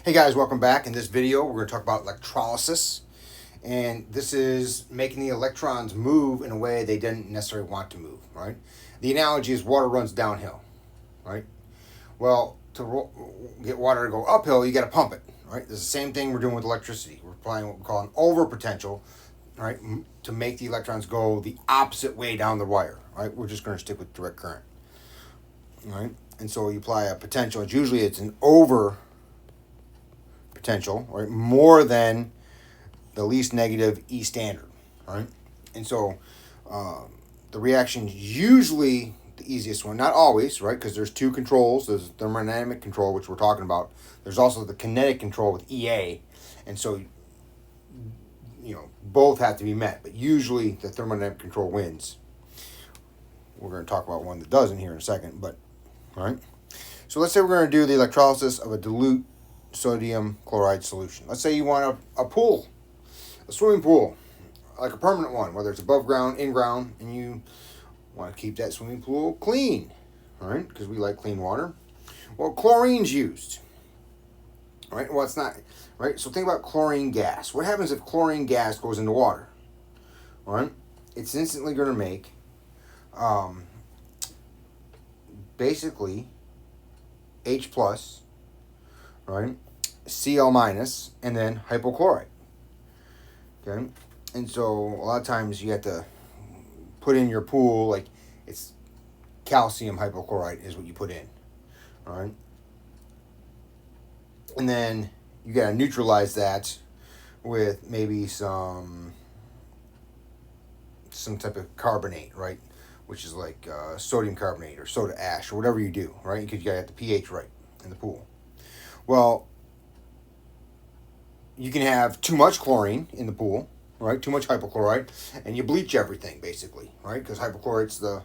Hey guys, welcome back. In this video, we're going to talk about electrolysis. And this is making the electrons move in a way they didn't necessarily want to move, right? The analogy is water runs downhill, right? Well, to get water to go uphill, you got to pump it, right? It's the same thing we're doing with electricity. We're applying what we call an overpotential, right, to make the electrons go the opposite way down the wire, right? We're just going to stick with direct current, right? And so you apply a potential. It's an over potential, right, more than the least negative E standard, right? And so the reaction is usually the easiest one, not always, right? Because there's two controls. There's thermodynamic control, which we're talking about. There's also the kinetic control with EA, and so both have to be met. But usually the thermodynamic control wins. We're going to talk about one that doesn't here in a second, but all right. So let's say we're going to do the electrolysis of a dilute sodium chloride solution. Let's say you want a pool, a swimming pool, like a permanent one, whether it's above ground, in ground, and you want to keep that swimming pool clean, right? Because we like clean water. Well, chlorine's used, right? Well, it's not, right? So think about chlorine gas. What happens if chlorine gas goes into water, right? It's instantly going to make, basically, H plus, right? Cl minus, and then hypochlorite. Okay, and so a lot of times you have to put in your pool, like it's calcium hypochlorite is what you put in, all right? And then you got to neutralize that with maybe some type of carbonate, right? Which is like sodium carbonate or soda ash or whatever you do, right? Because you got to get the pH right in the pool. Well, you can have too much chlorine in the pool, right? Too much hypochlorite, and you bleach everything, basically, right? Because hypochlorite's the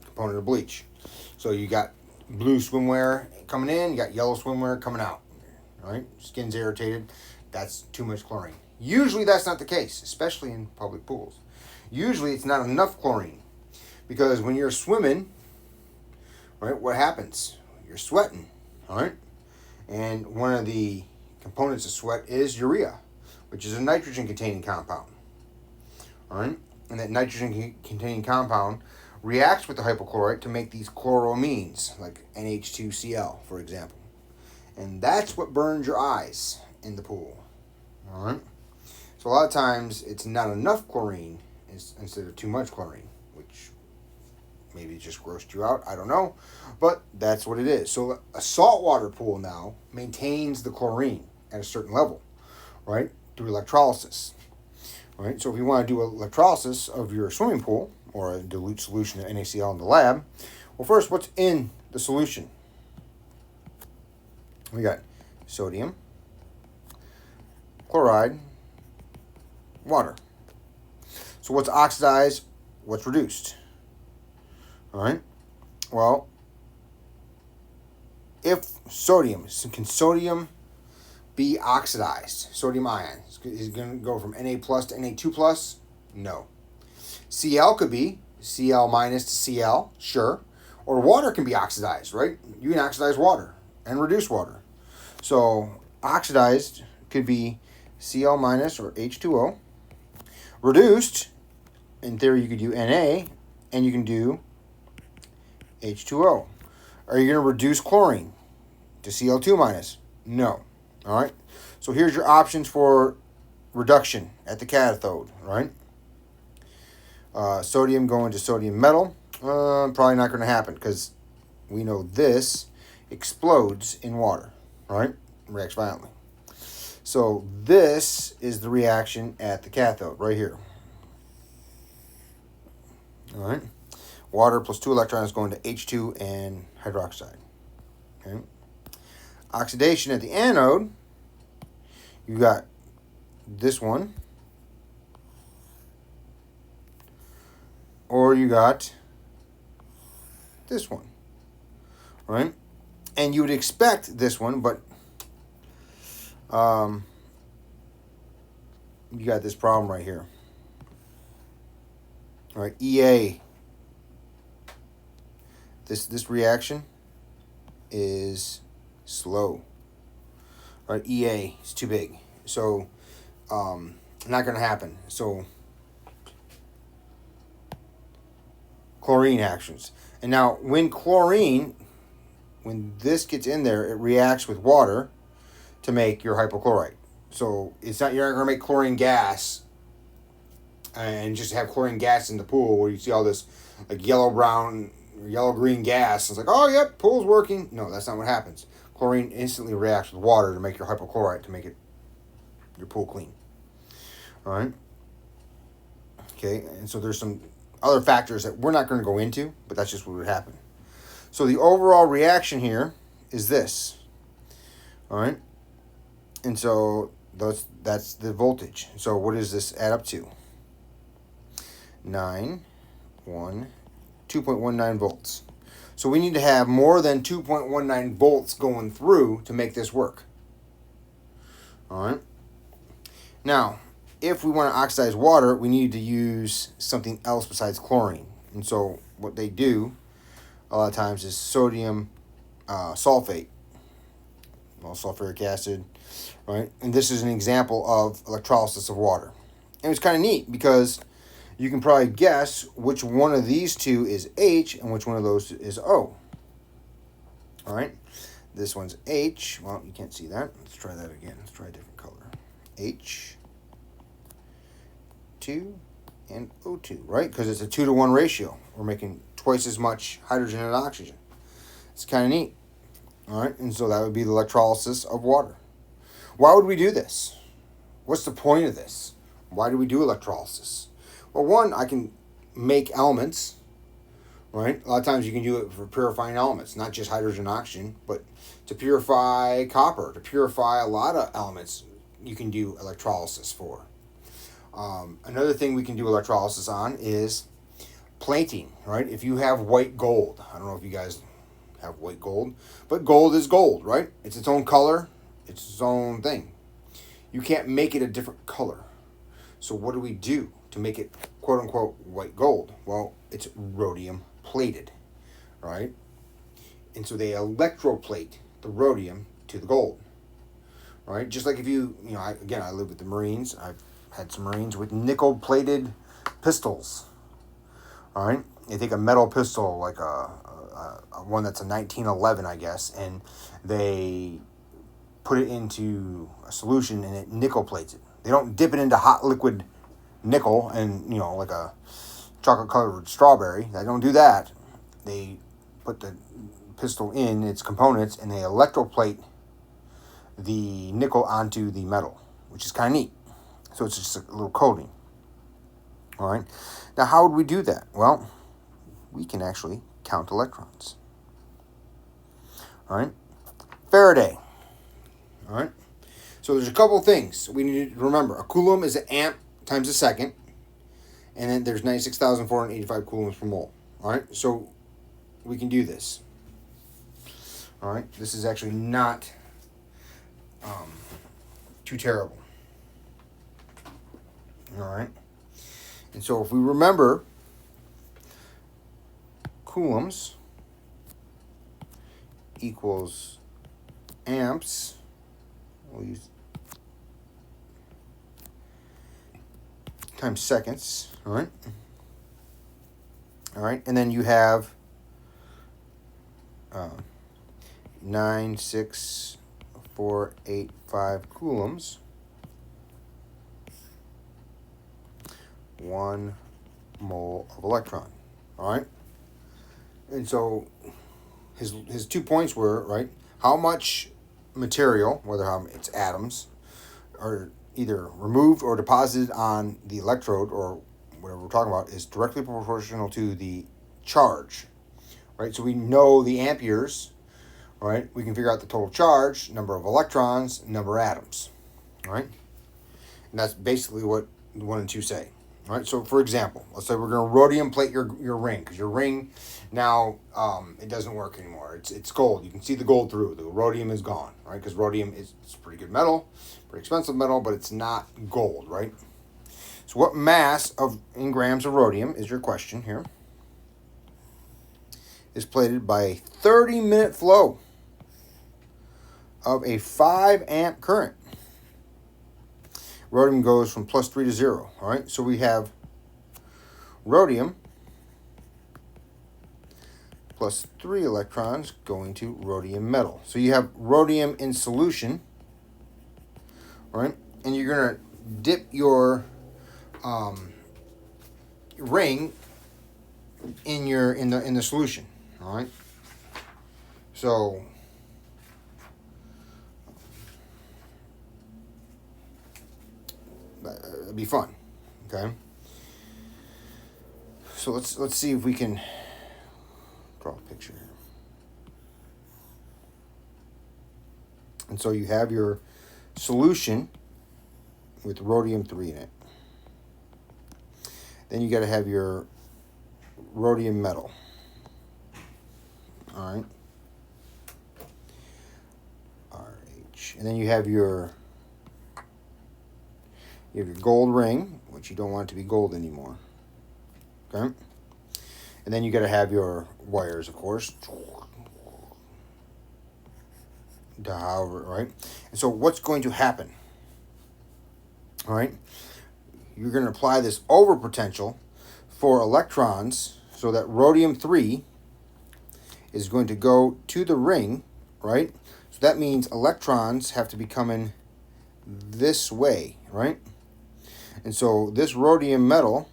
component of bleach. So you got blue swimwear coming in, you got yellow swimwear coming out, right? Skin's irritated. That's too much chlorine. Usually that's not the case, especially in public pools. Usually it's not enough chlorine, because when you're swimming, right, what happens? You're sweating, all right? And one of the components of sweat is urea, which is a nitrogen-containing compound. All right? And that nitrogen-containing compound reacts with the hypochlorite to make these chloramines, like NH2Cl, for example. And that's what burns your eyes in the pool. All right? So a lot of times it's not enough chlorine instead of too much chlorine, which maybe it just grossed you out. I don't know. But that's what it is. So a saltwater pool now maintains the chlorine at a certain level, right, through electrolysis. Right? So if you want to do electrolysis of your swimming pool or a dilute solution of NaCl in the lab, well, first, what's in the solution? We got sodium, chloride, water. So what's oxidized? What's reduced? All right. Well, if can sodium be oxidized? Sodium ion is going to go from Na plus to Na2 plus? No. Cl could be Cl minus to Cl, sure. Or water can be oxidized, right? You can oxidize water and reduce water. So oxidized could be Cl minus or H2O. Reduced, in theory, you could do Na, and you can do H2O. Are you going to reduce chlorine to Cl2 minus? No. All right. So here's your options for reduction at the cathode, right? Sodium going to sodium metal. Probably not going to happen because we know this explodes in water, right? Reacts violently. So this is the reaction at the cathode right here. All right. Water plus 2 electrons going to H2 and hydroxide. Okay. Oxidation at the anode, you got this one, or you got this one, right? And you would expect this one, but you got this problem right here. All right, EA. This reaction is slow. right? EA is too big. So, not going to happen. So, chlorine actions. And now, when this gets in there, it reacts with water to make your hypochlorite. So, you're not going to make chlorine gas and just have chlorine gas in the pool where you see all this like yellow-brown or yellow-green gas. It's like, oh, yep, pool's working. No, that's not what happens. Chlorine instantly reacts with water to make your hypochlorite, to make your pool clean. All right? Okay, and so there's some other factors that we're not going to go into, but that's just what would happen. So the overall reaction here is this. All right? And so that's the voltage. So what does this add up to? 2.19 volts. So we need to have more than 2.19 volts going through to make this work. All right. Now, if we want to oxidize water, we need to use something else besides chlorine. And so what they do a lot of times is sodium sulfate, well, sulfuric acid, right? And this is an example of electrolysis of water. And it's kind of neat because you can probably guess which one of these two is H and which one of those is O. All right, this one's H. Well, you can't see that. Let's try that again. Let's try a different color. H2 and O2, right? Because it's a 2-to-1 ratio. We're making twice as much hydrogen and oxygen. It's kind of neat. All right, and so that would be the electrolysis of water. Why would we do this? What's the point of this? Why do we do electrolysis? Well, one, I can make elements, right? A lot of times you can do it for purifying elements, not just hydrogen and oxygen, but to purify copper, to purify a lot of elements, you can do electrolysis for. Another thing we can do electrolysis on is plating, right? If you have white gold, I don't know if you guys have white gold, but gold is gold, right? It's its own color, it's its own thing. You can't make it a different color. So what do we do to make it quote unquote white gold? Well, it's rhodium plated, right? And so they electroplate the rhodium to the gold, right? Just like if I live with the Marines. I've had some Marines with nickel plated pistols, all right? They take a metal pistol, like a one that's a 1911, I guess, and they put it into a solution and it nickel plates it. They don't dip it into hot liquid nickel and, like a chocolate colored strawberry. They don't do that. They put the pistol in its components and they electroplate the nickel onto the metal, which is kind of neat. So it's just a little coating. All right. Now, how would we do that? Well, we can actually count electrons. All right. Faraday. All right. So there's a couple things we need to remember. A coulomb is an amp times a second. And then there's 96,485 coulombs per mole. All right. So we can do this. All right. This is actually not too terrible. All right. And so if we remember, coulombs equals amps. We'll use times seconds. All right. All right. And then you have 96485 coulombs. 1 mole of electron. All right. And so his 2 points were, right, how much material, whether it's atoms, are either removed or deposited on the electrode or whatever we're talking about, is directly proportional to the charge, right? So we know the amperes, right? We can figure out the total charge, number of electrons, number of atoms, right? And that's basically what 1 and 2 say. All right, so for example, let's say we're going to rhodium plate your ring, because your ring now it doesn't work anymore. It's gold. You can see the gold through. The rhodium is gone, right? Because rhodium is a pretty good metal, pretty expensive metal, but it's not gold, right? So what mass in grams of rhodium is your question here? Is plated by a 30-minute flow of a 5 amp current. Rhodium goes from +3 to 0. All right, so we have rhodium plus 3 electrons going to rhodium metal. So you have rhodium in solution, right? And you're gonna dip your ring in the solution. All right. So it'd be fun. Okay. So let's see if we can draw a picture here. And so you have your solution with rhodium-3 in it. Then you got to have your rhodium metal. All right. RH. And then you have your gold ring, which you don't want it to be gold anymore. Okay. And then you got to have your wires, of course. However, right? And so what's going to happen? All right. You're going to apply this overpotential for electrons so that rhodium-3 is going to go to the ring, right? So that means electrons have to be coming this way, right? And so this rhodium metal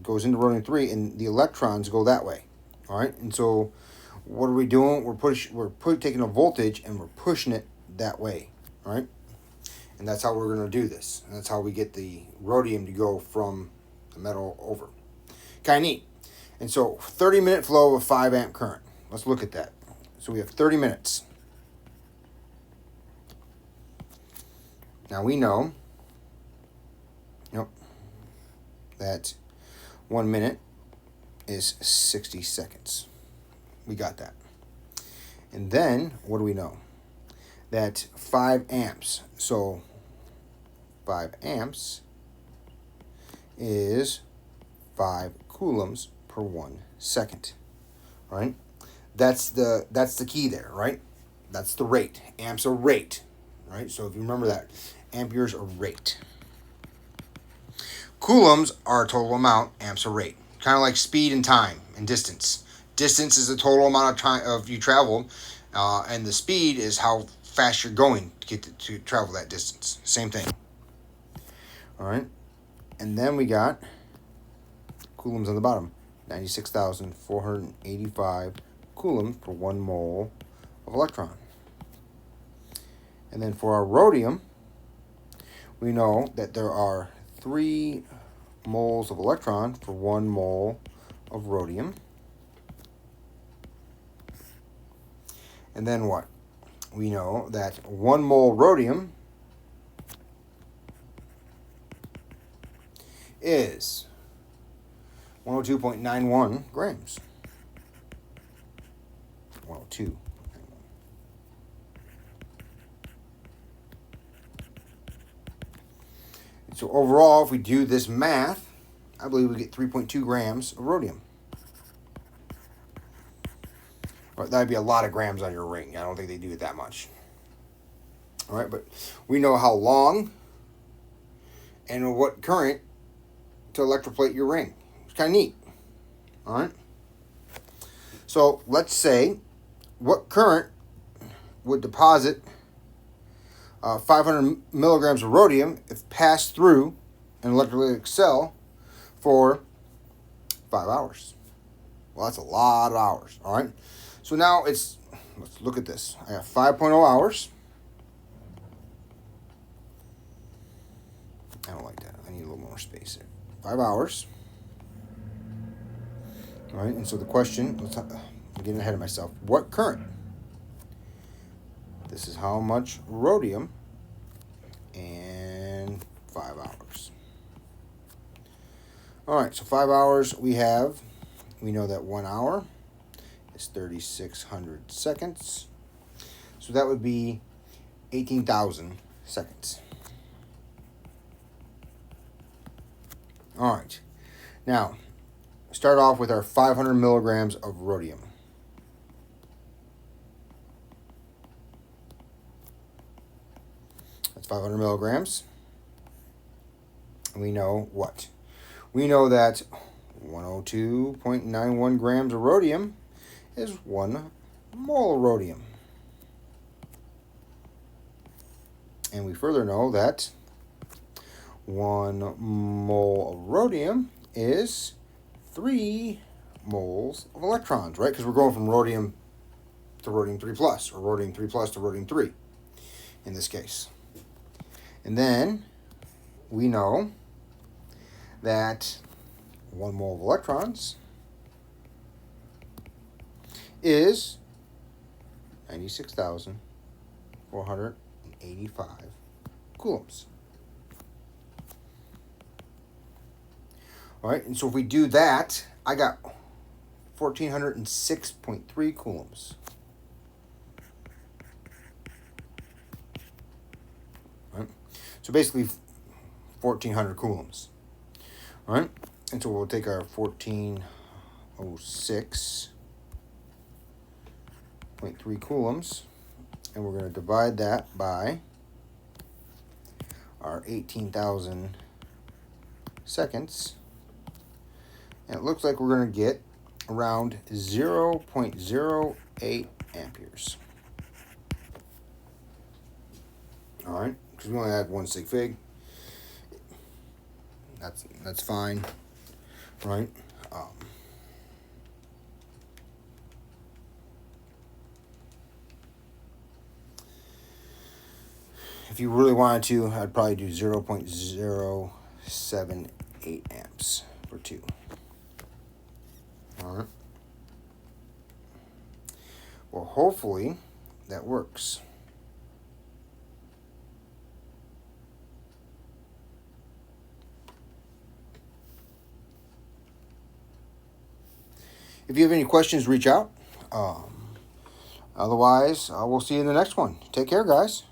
goes into rhodium-3 and the electrons go that way, all right? And so what are we doing? We're taking a voltage and we're pushing it that way, all right? And that's how we're going to do this. And that's how we get the rhodium to go from the metal over. Kind of neat. And so 30-minute flow of 5 amp current. Let's look at that. So we have 30 minutes. Now we know that 1 minute is 60 seconds. We got that. And then what do we know? That 5 amps. So 5 amps is 5 coulombs per 1 second. Right? That's the key there, right? That's the rate. Amps are rate. Right? So if you remember that, amperes are rate. Coulombs are total amount, amps are rate. Kind of like speed and time and distance. Distance is the total amount of time of you traveled, and the speed is how fast you're going to get to travel that distance. Same thing. All right, and then we got coulombs on the bottom. 96,485 coulombs per 1 mole of electron. And then for our rhodium, we know that there are 3 moles of electron for 1 mole of rhodium. And then what? We know that 1 mole rhodium is 102.91 grams. 102. So overall, if we do this math, I believe we get 3.2 grams of rhodium. But that'd be a lot of grams on your ring. I don't think they do it that much. All right, but we know how long and what current to electroplate your ring. It's kind of neat. All right. So let's say what current would deposit 500 milligrams of rhodium if passed through an electrolytic cell for 5 hours. Well, that's a lot of hours, all right? So now let's look at this. I have 5.0 hours. I don't like that. I need a little more space there. 5 hours. All right, and so the question, I'm getting ahead of myself. What current? This is how much rhodium in 5 hours. All right, so 5 hours we know that 1 hour is 3,600 seconds. So that would be 18,000 seconds. All right, now start off with our 500 milligrams of rhodium. That's 500 milligrams. And we know what? We know that 102.91 grams of rhodium is 1 mole of rhodium. And we further know that 1 mole of rhodium is 3 moles of electrons, right? Because we're going from rhodium to rhodium 3 plus, or rhodium 3 plus to rhodium 3 in this case. And then we know that 1 mole of electrons is 96,485 coulombs. All right, and so if we do that, I got 1,406.3 coulombs. All right, so basically 1,400 coulombs. All right, and so we'll take our 1,406.3 coulombs, and we're going to divide that by our 18,000 seconds. And it looks like we're going to get around 0.08 amperes. All right, because we only had 1 sig fig. That's fine, right? If you really wanted to, I'd probably do 0.078 amps for 2. All right. Well, hopefully that works. If you have any questions, reach out. Otherwise, we'll see you in the next one. Take care, guys.